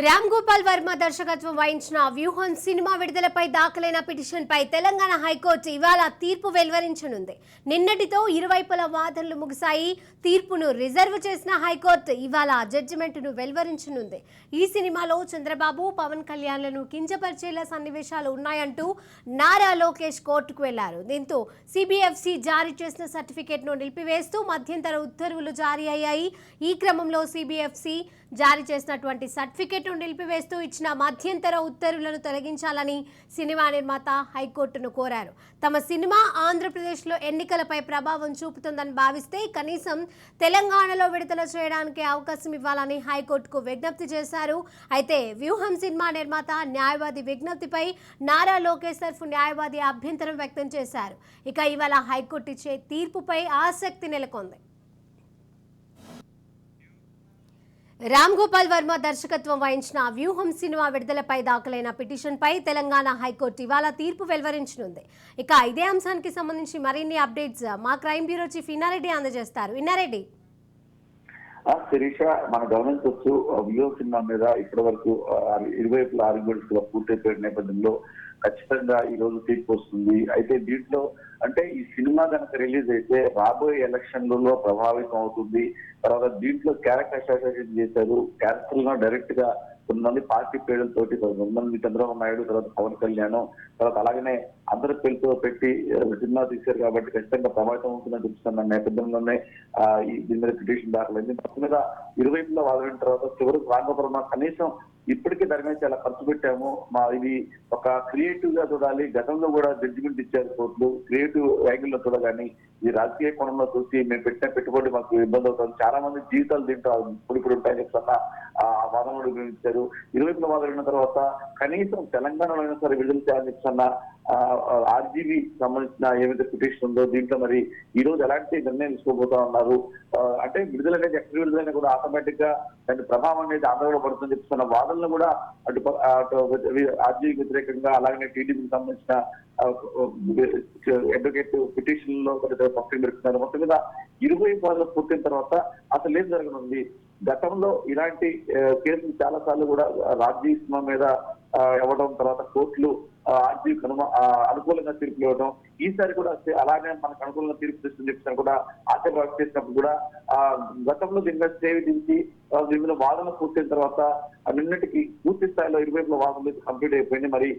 రామ్ గోపాల్ వర్మ దర్శకత్వం వహించిన వ్యూహం సినిమా విడుదలపై దాఖలైన పిటిషన్పై తెలంగాణ హైకోర్టు ఇవాళ తీర్పు వెలువరించనుంది. నిన్నటితో ఇరువైపుల వాదనలు ముగిశాయి. తీర్పును రిజర్వ్ చేసిన హైకోర్టు ఇవాళ జడ్జిమెంట్ను వెలువరించనుంది. ఈ సినిమాలో చంద్రబాబు, పవన్ కళ్యాణ్లను కించపరిచేలా సన్నివేశాలు ఉన్నాయంటూ నారా లోకేష్ కోర్టుకు వెళ్లారు. దీంతో సిబిఎఫ్సి జారీ చేసిన సర్టిఫికేట్ను నిలిపివేస్తూ మధ్యంతర ఉత్తర్వులు జారీ అయ్యాయి. ఈ క్రమంలో సిబిఎఫ్సి జారీ చేసినటువంటి సర్టిఫికేట్ను నిలిపివేస్తూ ఇచ్చిన మధ్యంతర ఉత్తర్వులను తొలగించాలని సినిమా నిర్మాత హైకోర్టును కోరారు. తమ సినిమా ఆంధ్రప్రదేశ్లో ఎన్నికలపై ప్రభావం చూపుతుందని భావిస్తే కనీసం తెలంగాణలో విడుదల చేయడానికి అవకాశం ఇవ్వాలని హైకోర్టుకు విజ్ఞప్తి చేశారు. అయితే వ్యూహం సినిమా నిర్మాత న్యాయవాది విజ్ఞప్తిపై నారా లోకేష్ తరఫు న్యాయవాది అభ్యంతరం వ్యక్తం చేశారు. ఇక ఇవాళ హైకోర్టు ఇచ్చే తీర్పుపై ఆసక్తి నెలకొంది. రామ్ గోపాల్ వర్మ దర్శకత్వం వహించిన వ్యూహం సినిమా విడుదలపై దాఖలైన పిటిషన్పై తెలంగాణ హైకోర్టు ఇవాళ తీర్పు వెలువరించనుంది. ఇక ఇదే అంశానికి సంబంధించి మరిన్ని అప్డేట్స్ మా క్రైమ్ బ్యూరో చీఫ్ ఇన్నారెడ్డి అందజేస్తారు. ఇన్నారెడ్డి, శిరీష, మనం గమనించవచ్చు వ్యూహం సినిమా మీద ఇప్పటి వరకు ఇరువైపుల ఆర్గ్యుమెంట్స్ పూర్తయిపోయిన నేపథ్యంలో ఖచ్చితంగా ఈ రోజు తీర్పు వస్తుంది. అయితే దీంట్లో అంటే ఈ సినిమా కనుక రిలీజ్ అయితే రాబోయే ఎలక్షన్లలో ప్రభావితం అవుతుంది. తర్వాత దీంట్లో క్యారెక్టర్ అసోసియేషన్ చేశారు. క్యారెక్టర్ లో డైరెక్ట్ గా కొంతమంది పార్టీ పేర్లతోటి, కొంతమంది చంద్రబాబు నాయుడు, తర్వాత పవన్ కళ్యాణ్, తర్వాత అలాగనే అందరి పేరుతో పెట్టి సినిమా తీశారు కాబట్టి ఖచ్చితంగా ప్రభావితం అవుతుందని చూపిస్తున్న నేపథ్యంలోనే దీని మీద పిటిషన్ దాఖలైంది. మొత్తం మీద ఇరువైపులో వాదిన తర్వాత చివరికి రాంగోపురం కనీసం ఇప్పటికే దాని మీద చాలా ఖర్చు పెట్టాము, ఇది ఒక క్రియేటివ్ గా చూడాలి. గతంలో కూడా జడ్జిమెంట్ ఇచ్చారు కోర్టులు, క్రియేటివ్ యాంగిల్ లో చూడాలని. ఈ రాజకీయ కోణంలో చూసి మేము పెట్టిన పెట్టుబడి మాకు ఇబ్బంది అవుతుంది, చాలా మంది జీవితాలు దీంట్లో ఇప్పుడు ఉంటాయని చెప్తున్నా ఆ వాదనలు గురించారు. ఇరువైపుల వాదన తర్వాత కనీసం తెలంగాణలో అయినా సరే విడుదల చేయాలని చెప్తున్న ఆర్జీబీ సంబంధించిన ఏదైతే పిటిషన్ ఉందో దీంట్లో మరి ఈ రోజు ఎలాంటి నిర్ణయం తీసుకోబోతా ఉన్నారు. అంటే విడుదల అనేది ఎక్కడ విడుదలైనా కూడా ఆటోమేటిక్ గా దాని ప్రభావం అనేది ఆంధ్రలో పడుతుందని చెప్తున్న వాదనలు కూడా అటు ఆర్జీబీ వ్యతిరేకంగా, అలాగే టీడీపీకి సంబంధించిన అడ్వకేట్ పిటిషన్ లో పక్కన పెడుతున్నారు. మొత్తం మీద ఇరవై వాదనలు పూర్తయిన తర్వాత అసలు ఏం జరగనుంది. గతంలో ఇలాంటి కేసులు చాలా సార్లు కూడా రాజీ సినిమా మీద ఇవ్వడం, తర్వాత కోర్టులు ఆర్జీకి అనుకూలంగా తీర్పులు ఇవ్వడం, ఈసారి కూడా అలానే మనకు అనుకూలంగా తీర్పు తెస్తుందని చెప్పినా కూడా ఆశ చేసినప్పుడు కూడా గతంలో దీని మీద స్టే విధించి దీని మీద వాదన పూర్తయిన తర్వాత నిన్నటికి పూర్తి స్థాయిలో ఇరువైపుల వాదనలు కంప్లీట్ అయిపోయింది. మరి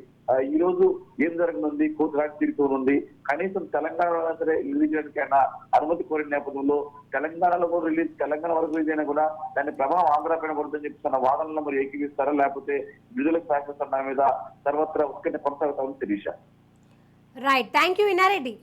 ఈ రోజు ఏం జరగనుంది, కోర్టు రాజు తీర్పు ఉంది. కనీసం తెలంగాణలో సరే రిలీజ్ చేయడానికైనా అనుమతి కోరిన నేపథ్యంలో తెలంగాణలో కూడా తెలంగాణ వరకు రిలీజ్ అయినా కూడా దాని ప్రభావం ఆంధ్ర పైన పడుతుందని చెప్తున్న వాదనలో మరి ఏకీవిస్తారా, లేకపోతే విడుదలకు సహకరిస్తున్న మీద సర్వత్రా ఉత్కంఠ కొనసాగుతామని Sirisha. Right, thank you Inna Reddy.